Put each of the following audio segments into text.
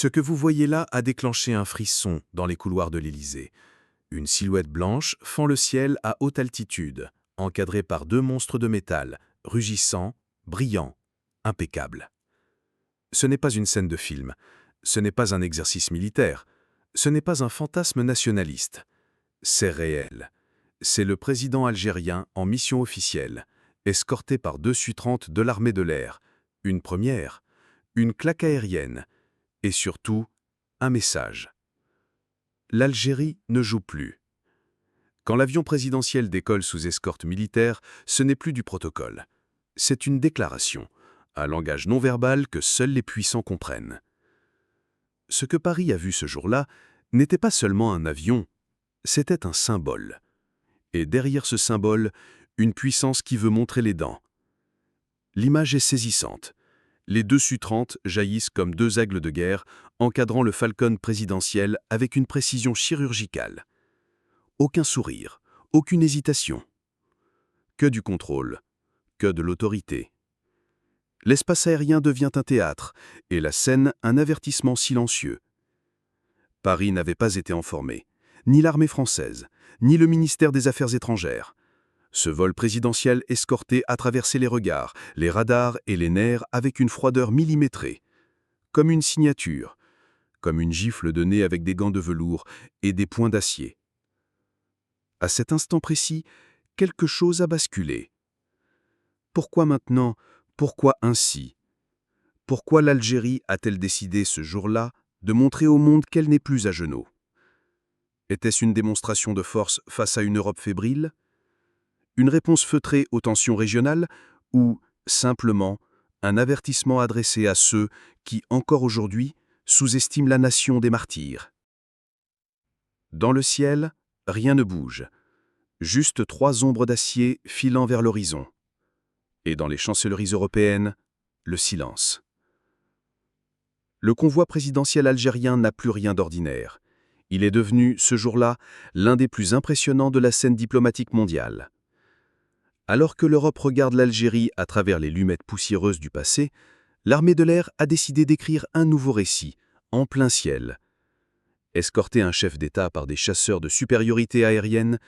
Ce que vous voyez là a déclenché un frisson dans les couloirs de l'Élysée. Une silhouette blanche fend le ciel à haute altitude, encadrée par deux monstres de métal, rugissants, brillants, impeccables. Ce n'est pas une scène de film, ce n'est pas un exercice militaire, ce n'est pas un fantasme nationaliste. C'est réel. C'est le président algérien en mission officielle, escorté par deux Su-30 de l'armée de l'air, une première, une claque aérienne, et surtout, un message. L'Algérie ne joue plus. Quand l'avion présidentiel décolle sous escorte militaire, ce n'est plus du protocole. C'est une déclaration, un langage non verbal que seuls les puissants comprennent. Ce que Paris a vu ce jour-là n'était pas seulement un avion, c'était un symbole. Et derrière ce symbole, une puissance qui veut montrer les dents. L'image est saisissante. Les deux Su-30 jaillissent comme deux aigles de guerre, encadrant le Falcon présidentiel avec une précision chirurgicale. Aucun sourire, aucune hésitation. Que du contrôle, que de l'autorité. L'espace aérien devient un théâtre, et la scène un avertissement silencieux. Paris n'avait pas été informé, ni l'armée française, ni le ministère des Affaires étrangères. Ce vol présidentiel escorté a traversé les regards, les radars et les nerfs avec une froideur millimétrée. Comme une signature, comme une gifle de nez avec des gants de velours et des poings d'acier. À cet instant précis, quelque chose a basculé. Pourquoi maintenant? Pourquoi ainsi? Pourquoi l'Algérie a-t-elle décidé ce jour-là de montrer au monde qu'elle n'est plus à genoux? Était-ce une démonstration de force face à une Europe fébrile? Une réponse feutrée aux tensions régionales ou, simplement, un avertissement adressé à ceux qui, encore aujourd'hui, sous-estiment la nation des martyrs? Dans le ciel, rien ne bouge, juste trois ombres d'acier filant vers l'horizon. Et dans les chancelleries européennes, le silence. Le convoi présidentiel algérien n'a plus rien d'ordinaire. Il est devenu, ce jour-là, l'un des plus impressionnants de la scène diplomatique mondiale. Alors que l'Europe regarde l'Algérie à travers les lumettes poussiéreuses du passé, l'armée de l'air a décidé d'écrire un nouveau récit, en plein ciel. Escorter un chef d'État par des chasseurs de supériorité aérienne,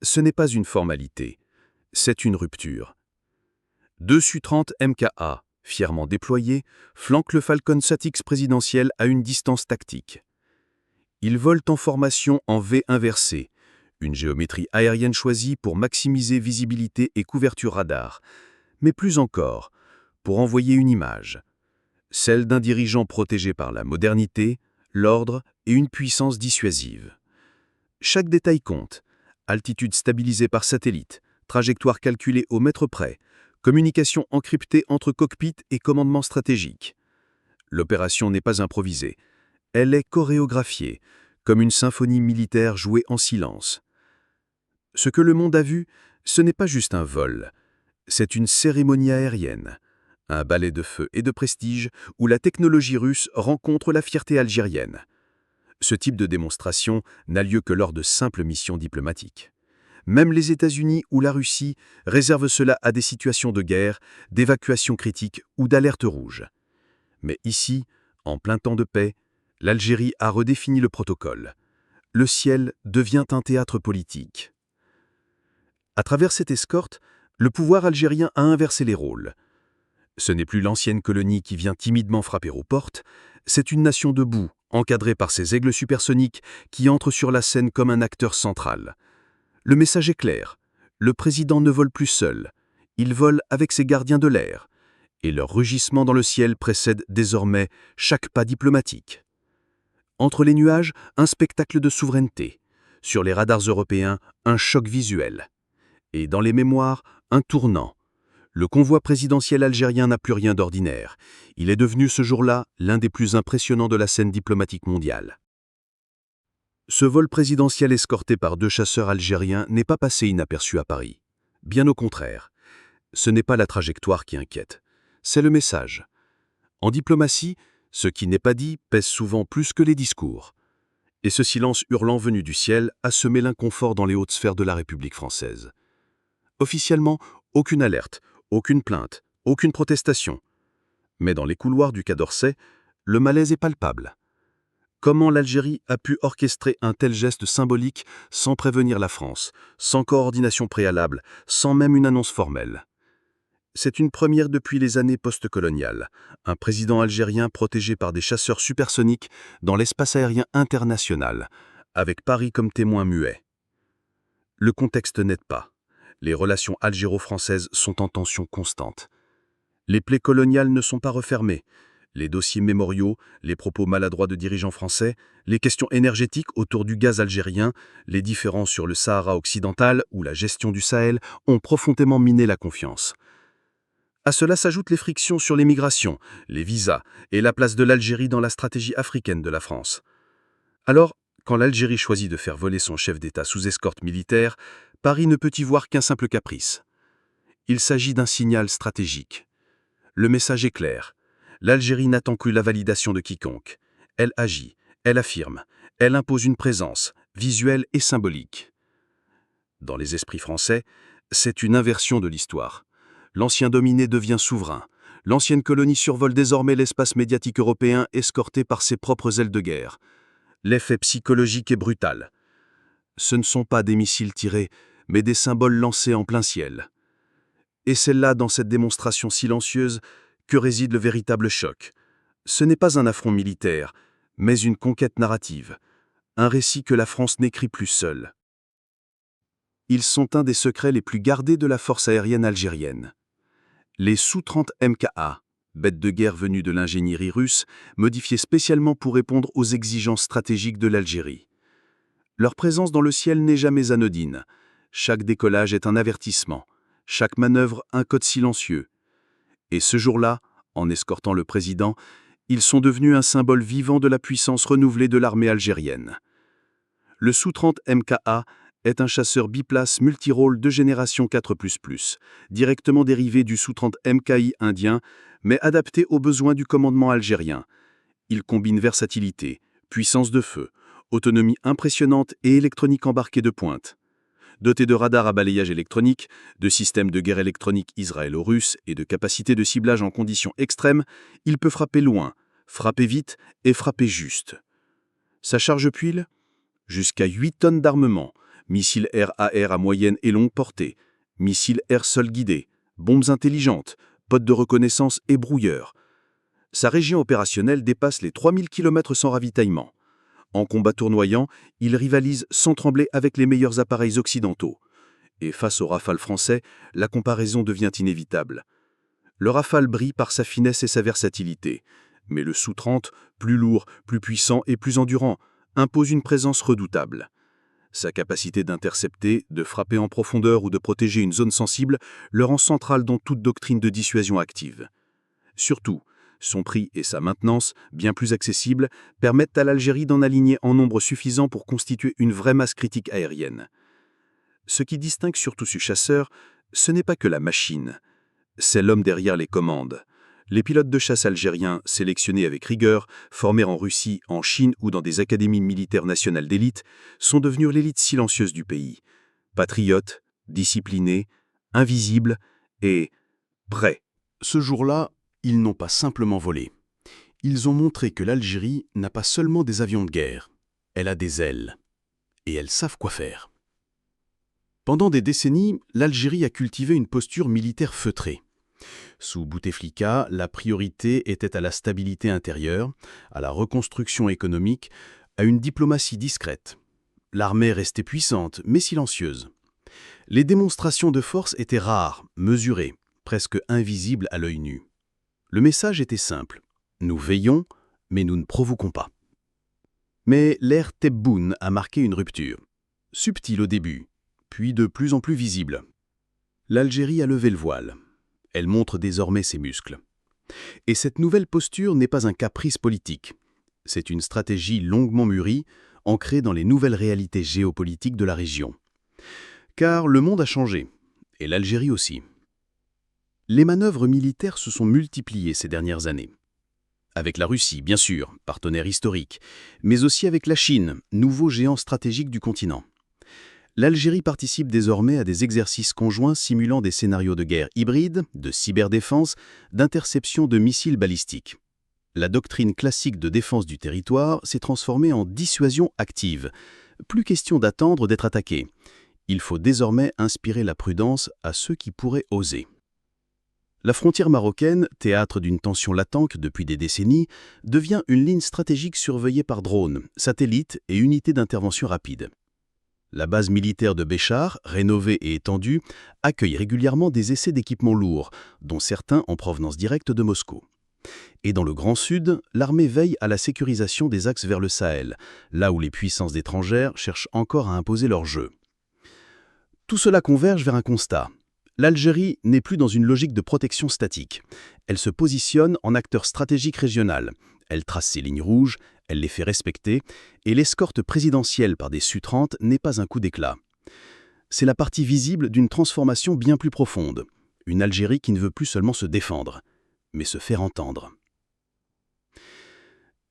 ce n'est pas une formalité, c'est une rupture. Deux Su-30 MKA, fièrement déployés, flanquent le Falcon SATX présidentiel à une distance tactique. Ils volent en formation en V inversée, une géométrie aérienne choisie pour maximiser visibilité et couverture radar, mais plus encore, pour envoyer une image, celle d'un dirigeant protégé par la modernité, l'ordre et une puissance dissuasive. Chaque détail compte, altitude stabilisée par satellite, trajectoire calculée au mètre près, communication encryptée entre cockpit et commandement stratégique. L'opération n'est pas improvisée, elle est chorégraphiée, comme une symphonie militaire jouée en silence. Ce que le monde a vu, ce n'est pas juste un vol, c'est une cérémonie aérienne, un ballet de feu et de prestige où la technologie russe rencontre la fierté algérienne. Ce type de démonstration n'a lieu que lors de simples missions diplomatiques. Même les États-Unis ou la Russie réservent cela à des situations de guerre, d'évacuation critique ou d'alerte rouge. Mais ici, en plein temps de paix, l'Algérie a redéfini le protocole. Le ciel devient un théâtre politique. À travers cette escorte, le pouvoir algérien a inversé les rôles. Ce n'est plus l'ancienne colonie qui vient timidement frapper aux portes, c'est une nation debout, encadrée par ses aigles supersoniques qui entrent sur la scène comme un acteur central. Le message est clair, le président ne vole plus seul, il vole avec ses gardiens de l'air, et leur rugissement dans le ciel précède désormais chaque pas diplomatique. Entre les nuages, un spectacle de souveraineté, sur les radars européens, un choc visuel, et dans les mémoires, un tournant. Le convoi présidentiel algérien n'a plus rien d'ordinaire. Il est devenu ce jour-là l'un des plus impressionnants de la scène diplomatique mondiale. Ce vol présidentiel escorté par deux chasseurs algériens n'est pas passé inaperçu à Paris. Bien au contraire. Ce n'est pas la trajectoire qui inquiète, c'est le message. En diplomatie, ce qui n'est pas dit pèse souvent plus que les discours. Et ce silence hurlant venu du ciel a semé l'inconfort dans les hautes sphères de la République française. Officiellement, aucune alerte, aucune plainte, aucune protestation. Mais dans les couloirs du Quai d'Orsay, le malaise est palpable. Comment l'Algérie a pu orchestrer un tel geste symbolique sans prévenir la France, sans coordination préalable, sans même une annonce formelle? C'est une première depuis les années post-coloniales. Un président algérien protégé par des chasseurs supersoniques dans l'espace aérien international, avec Paris comme témoin muet. Le contexte n'aide pas. Les relations algéro-françaises sont en tension constante. Les plaies coloniales ne sont pas refermées. Les dossiers mémoriaux, les propos maladroits de dirigeants français, les questions énergétiques autour du gaz algérien, les différends sur le Sahara occidental ou la gestion du Sahel ont profondément miné la confiance. À cela s'ajoutent les frictions sur les migrations, les visas et la place de l'Algérie dans la stratégie africaine de la France. Alors, quand l'Algérie choisit de faire voler son chef d'État sous escorte militaire, Paris ne peut y voir qu'un simple caprice. Il s'agit d'un signal stratégique. Le message est clair. L'Algérie n'attend que la validation de quiconque. Elle agit, elle affirme, elle impose une présence, visuelle et symbolique. Dans les esprits français, c'est une inversion de l'histoire. L'ancien dominé devient souverain. L'ancienne colonie survole désormais l'espace médiatique européen escorté par ses propres ailes de guerre. L'effet psychologique est brutal. Ce ne sont pas des missiles tirés, mais des symboles lancés en plein ciel. Et c'est là, dans cette démonstration silencieuse, que réside le véritable choc. Ce n'est pas un affront militaire, mais une conquête narrative. Un récit que la France n'écrit plus seule. Ils sont un des secrets les plus gardés de la force aérienne algérienne. Les Su-30 MKA, bêtes de guerre venues de l'ingénierie russe, modifiées spécialement pour répondre aux exigences stratégiques de l'Algérie. Leur présence dans le ciel n'est jamais anodine. Chaque décollage est un avertissement, chaque manœuvre un code silencieux. Et ce jour-là, en escortant le président, ils sont devenus un symbole vivant de la puissance renouvelée de l'armée algérienne. Le Su-30 MKA est un chasseur biplace multirôle de génération 4++, directement dérivé du Su-30 MKI indien, mais adapté aux besoins du commandement algérien. Il combine versatilité, puissance de feu, autonomie impressionnante et électronique embarquée de pointe. Doté de radars à balayage électronique, de systèmes de guerre électronique israélo-russes et de capacités de ciblage en conditions extrêmes, il peut frapper loin, frapper vite et frapper juste. Sa charge puile ? Jusqu'à 8 tonnes d'armement, missiles air-à-air à moyenne et longue portée, missiles air-sol guidés, bombes intelligentes, pods de reconnaissance et brouilleurs. Sa région opérationnelle dépasse les 3000 km sans ravitaillement. En combat tournoyant, il rivalise sans trembler avec les meilleurs appareils occidentaux. Et face au Rafale français, la comparaison devient inévitable. Le Rafale brille par sa finesse et sa versatilité, mais le Su-30, plus lourd, plus puissant et plus endurant, impose une présence redoutable. Sa capacité d'intercepter, de frapper en profondeur ou de protéger une zone sensible le rend central dans toute doctrine de dissuasion active. Surtout, son prix et sa maintenance, bien plus accessibles, permettent à l'Algérie d'en aligner en nombre suffisant pour constituer une vraie masse critique aérienne. Ce qui distingue surtout ce chasseur, ce n'est pas que la machine, c'est l'homme derrière les commandes. Les pilotes de chasse algériens, sélectionnés avec rigueur, formés en Russie, en Chine ou dans des académies militaires nationales d'élite, sont devenus l'élite silencieuse du pays. Patriotes, disciplinés, invisibles et prêts. Ce jour-là, ils n'ont pas simplement volé. Ils ont montré que l'Algérie n'a pas seulement des avions de guerre, elle a des ailes. Et elles savent quoi faire. Pendant des décennies, l'Algérie a cultivé une posture militaire feutrée. Sous Bouteflika, la priorité était à la stabilité intérieure, à la reconstruction économique, à une diplomatie discrète. L'armée restait puissante, mais silencieuse. Les démonstrations de force étaient rares, mesurées, presque invisibles à l'œil nu. Le message était simple. Nous veillons, mais nous ne provoquons pas. Mais l'ère Tebboune a marqué une rupture. Subtile au début, puis de plus en plus visible. L'Algérie a levé le voile. Elle montre désormais ses muscles. Et cette nouvelle posture n'est pas un caprice politique. C'est une stratégie longuement mûrie, ancrée dans les nouvelles réalités géopolitiques de la région. Car le monde a changé, et l'Algérie aussi. Les manœuvres militaires se sont multipliées ces dernières années. Avec la Russie, bien sûr, partenaire historique, mais aussi avec la Chine, nouveau géant stratégique du continent. L'Algérie participe désormais à des exercices conjoints simulant des scénarios de guerre hybride, de cyberdéfense, d'interception de missiles balistiques. La doctrine classique de défense du territoire s'est transformée en dissuasion active. Plus question d'attendre d'être attaqué. Il faut désormais inspirer la prudence à ceux qui pourraient oser. La frontière marocaine, théâtre d'une tension latente depuis des décennies, devient une ligne stratégique surveillée par drones, satellites et unités d'intervention rapide. La base militaire de Béchar, rénovée et étendue, accueille régulièrement des essais d'équipements lourds, dont certains en provenance directe de Moscou. Et dans le Grand Sud, l'armée veille à la sécurisation des axes vers le Sahel, là où les puissances étrangères cherchent encore à imposer leur jeu. Tout cela converge vers un constat. L'Algérie n'est plus dans une logique de protection statique. Elle se positionne en acteur stratégique régional. Elle trace ses lignes rouges, elle les fait respecter, et l'escorte présidentielle par des Su-30 n'est pas un coup d'éclat. C'est la partie visible d'une transformation bien plus profonde. Une Algérie qui ne veut plus seulement se défendre, mais se faire entendre.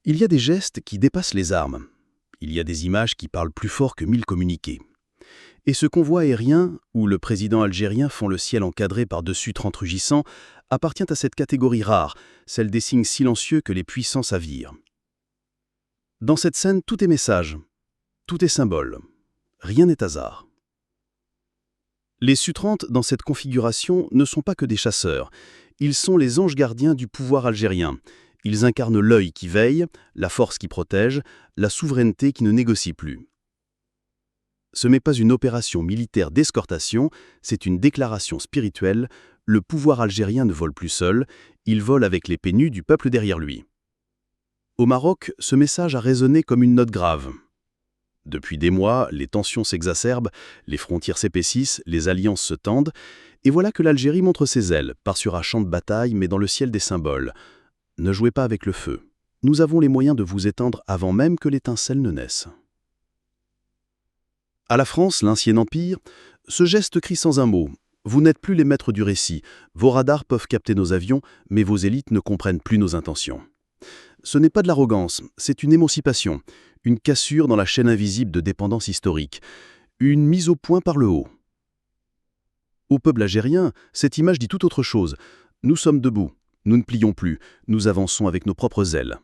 Il y a des gestes qui dépassent les armes. Il y a des images qui parlent plus fort que 1000 communiqués. Et ce convoi aérien, où le président algérien fond le ciel encadré par deux Su-30 rugissants, appartient à cette catégorie rare, celle des signes silencieux que les puissances avirent. Dans cette scène, tout est message, tout est symbole, rien n'est hasard. Les Su-30, dans cette configuration, ne sont pas que des chasseurs, ils sont les anges gardiens du pouvoir algérien. Ils incarnent l'œil qui veille, la force qui protège, la souveraineté qui ne négocie plus. Ce n'est pas une opération militaire d'escortation, c'est une déclaration spirituelle. Le pouvoir algérien ne vole plus seul, il vole avec l'épée nue du peuple derrière lui. Au Maroc, ce message a résonné comme une note grave. Depuis des mois, les tensions s'exacerbent, les frontières s'épaississent, les alliances se tendent, et voilà que l'Algérie montre ses ailes, part sur un champ de bataille, mais dans le ciel des symboles. Ne jouez pas avec le feu. Nous avons les moyens de vous éteindre avant même que l'étincelle ne naisse. À la France, l'ancien empire, ce geste crie sans un mot. Vous n'êtes plus les maîtres du récit. Vos radars peuvent capter nos avions, mais vos élites ne comprennent plus nos intentions. Ce n'est pas de l'arrogance, c'est une émancipation, une cassure dans la chaîne invisible de dépendance historique, une mise au point par le haut. Au peuple algérien, cette image dit tout autre chose. Nous sommes debout, nous ne plions plus, nous avançons avec nos propres ailes.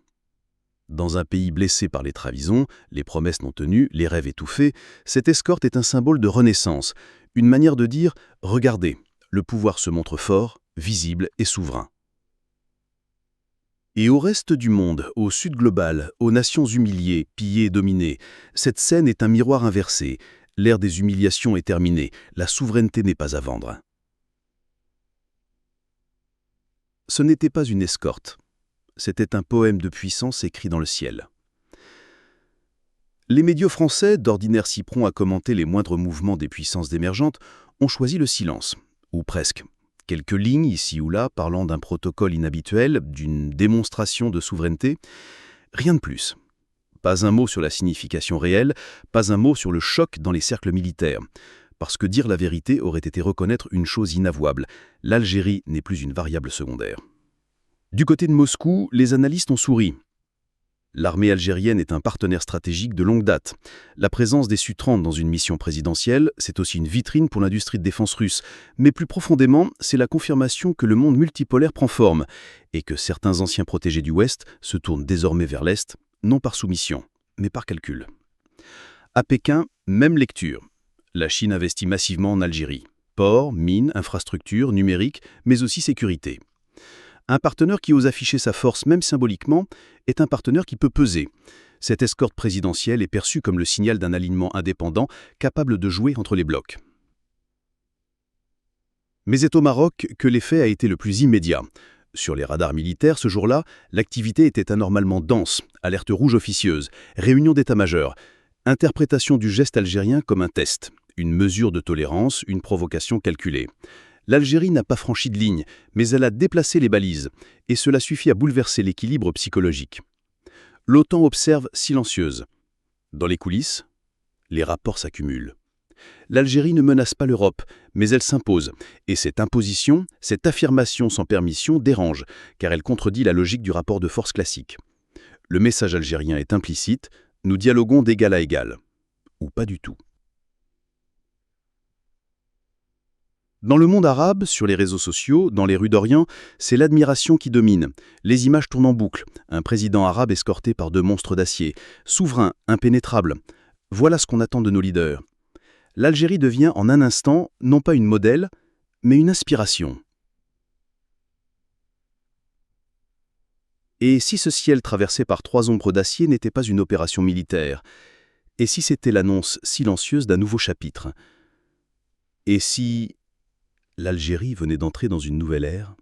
Dans un pays blessé par les trahisons, les promesses non tenues, les rêves étouffés, cette escorte est un symbole de renaissance, une manière de dire « Regardez, le pouvoir se montre fort, visible et souverain ». Et au reste du monde, au sud global, aux nations humiliées, pillées et dominées, cette scène est un miroir inversé. L'ère des humiliations est terminée, la souveraineté n'est pas à vendre. Ce n'était pas une escorte. C'était un poème de puissance écrit dans le ciel. Les médias français, d'ordinaire si prompts à commenter les moindres mouvements des puissances émergentes, ont choisi le silence, ou presque. Quelques lignes ici ou là parlant d'un protocole inhabituel, d'une démonstration de souveraineté, rien de plus. Pas un mot sur la signification réelle, pas un mot sur le choc dans les cercles militaires. Parce que dire la vérité aurait été reconnaître une chose inavouable, l'Algérie n'est plus une variable secondaire. Du côté de Moscou, les analystes ont souri. L'armée algérienne est un partenaire stratégique de longue date. La présence des Su-30 dans une mission présidentielle, c'est aussi une vitrine pour l'industrie de défense russe. Mais plus profondément, c'est la confirmation que le monde multipolaire prend forme et que certains anciens protégés du Ouest se tournent désormais vers l'Est, non par soumission, mais par calcul. À Pékin, même lecture. La Chine investit massivement en Algérie. Ports, mines, infrastructures, numérique, mais aussi sécurité. Un partenaire qui ose afficher sa force, même symboliquement, est un partenaire qui peut peser. Cette escorte présidentielle est perçue comme le signal d'un alignement indépendant, capable de jouer entre les blocs. Mais c'est au Maroc que l'effet a été le plus immédiat. Sur les radars militaires, ce jour-là, l'activité était anormalement dense, alerte rouge officieuse, réunion d'état-major, interprétation du geste algérien comme un test, une mesure de tolérance, une provocation calculée. L'Algérie n'a pas franchi de ligne, mais elle a déplacé les balises, et cela suffit à bouleverser l'équilibre psychologique. L'OTAN observe silencieuse. Dans les coulisses, les rapports s'accumulent. L'Algérie ne menace pas l'Europe, mais elle s'impose, et cette imposition, cette affirmation sans permission dérange, car elle contredit la logique du rapport de force classique. Le message algérien est implicite, nous dialoguons d'égal à égal. Ou pas du tout. Dans le monde arabe, sur les réseaux sociaux, dans les rues d'Orient, c'est l'admiration qui domine. Les images tournent en boucle. Un président arabe escorté par 2 monstres d'acier. Souverain, impénétrable. Voilà ce qu'on attend de nos leaders. L'Algérie devient en un instant, non pas une modèle, mais une inspiration. Et si ce ciel traversé par 3 ombres d'acier n'était pas une opération militaire? Et si c'était l'annonce silencieuse d'un nouveau chapitre? Et si l'Algérie venait d'entrer dans une nouvelle ère?